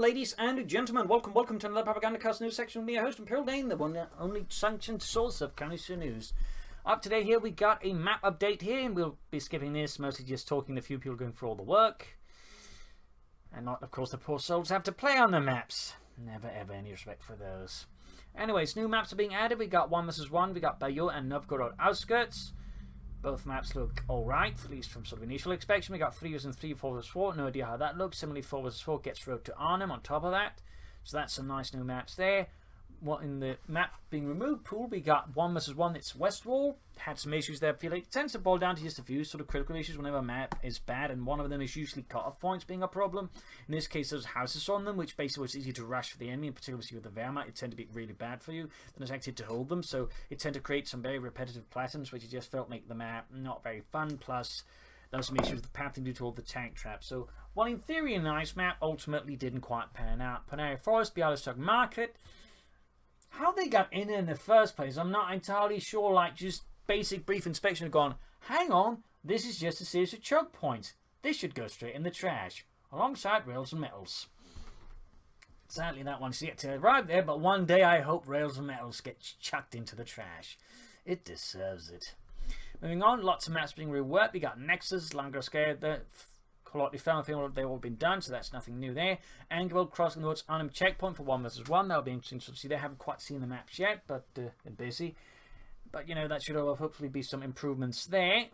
ladies and gentlemen, welcome to another Propagandacast news section with me, your host, Imperial Dane, the one and only sanctioned source of County News. Up today here, we got a map update here, and we'll be skipping this, mostly just talking to a few people going through all the work. And not, of course, the poor souls have to play on the maps. Never ever any respect for those. Anyways, new maps are being added. We got 1 vs 1, we got Bayeux and Novgorod outskirts. Both maps look alright, at least from sort of initial inspection. We got 3 vs 3, 4 vs 4, no idea how that looks. Similarly, 4 vs 4 gets Road to Arnhem on top of that. So that's some nice new maps there. What in the map being removed pool, we got 1 vs 1, it's West Wall. Had some issues there. I feel like it tends to boil down to just a few sort of critical issues whenever a map is bad, and one of them is usually cut-off points being a problem. In this case, there's houses on them, which basically was easy to rush for the enemy, and particularly with the Wehrmacht, it tend to be really bad for you than it's actually to hold them. So it tend to create some very repetitive patterns, which you just felt make the map not very fun. Plus, there was some issues with the pathing due to all the tank traps. So, while in theory a nice map, ultimately didn't quite pan out. Panera Forest, Bialystok Market. How they got in the first place, I'm not entirely sure. Like, just basic brief inspection have gone, hang on, this is just a series of choke points. This should go straight in the trash, alongside rails and metals. Sadly, that one's yet to arrive there, but one day I hope rails and metals get chucked into the trash. It deserves it. Moving on, lots of maps being reworked. We got Nexus, Langroscaire, the Kolotny Fell, I feel they've all been done, so that's nothing new there. Angerville crossing the woods Arnhem checkpoint for 1 vs 1. That'll be interesting to see. They haven't quite seen the maps yet, but they're busy. But you know, that should hopefully be some improvements there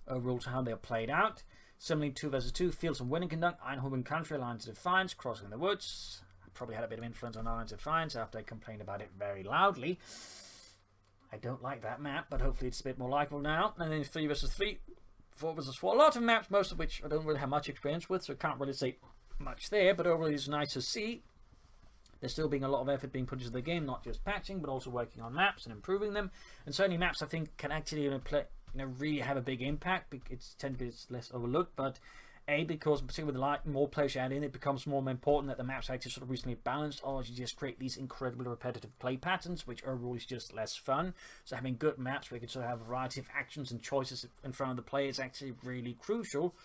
overall to how they're played out. Similarly, 2 vs 2, Fields and Winning Conduct, Eindhoven Country, Lines of Defiance, Crossing the Woods. I probably had a bit of influence on Lines of Defiance after I complained about it very loudly. I don't like that map, but hopefully it's a bit more likeable now. And then 3 vs 3. 4 vs 4. A lot of maps, most of which I don't really have much experience with, so I can't really say much there, but overall it's nice to see. There's still being a lot of effort being put into the game, not just patching, but also working on maps and improving them. And certainly maps, I think, can actually really have a big impact. It's tend to be less overlooked, but because particularly with the more players you add in, it becomes more important that the maps are actually sort of reasonably balanced, or you just create these incredibly repetitive play patterns, which overall is just less fun. So having good maps where you can sort of have a variety of actions and choices in front of the player is actually really crucial.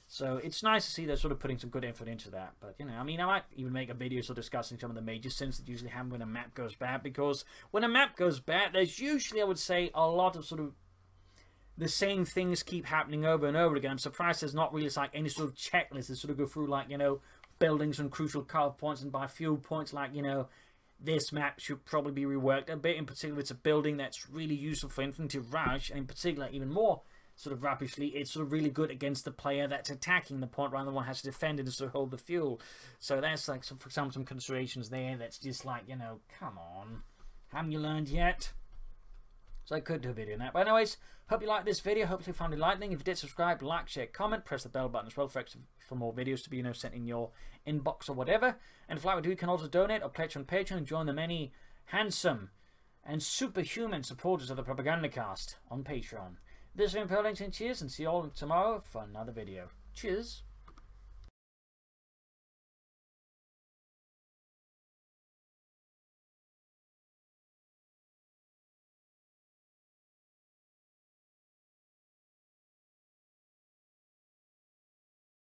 So it's nice to see they're sort of putting some good effort into that. But, you know, I mean, I might even make a video sort of discussing some of the major sins that usually happen when a map goes bad, because when a map goes bad, there's usually, I would say, a lot of sort of the same things keep happening over and over again. I'm surprised there's not really like any sort of checklist that sort of go through, like, you know, buildings and crucial cut-off points and by few points, like, you know, this map should probably be reworked a bit. In particular, it's a building that's really useful for infantry rush, and in particular, even more sort of rubbishly, it's sort of really good against the player that's attacking the point rather than one has to defend it and sort of hold the fuel. So that's like, for example, some considerations there that's just like, you know, come on, haven't you learned yet? So I could do a video on that. But anyways, hope you liked this video. Hopefully you found it enlightening. If you did, subscribe, like, share, comment, press the bell button as well for more videos to be, you know, sent in your inbox or whatever. And if like we do, you can also donate or pledge on Patreon and join the many handsome and superhuman supporters of the Propagandacast on Patreon. This is Imperial Dane, cheers, and see you all tomorrow for another video. Cheers.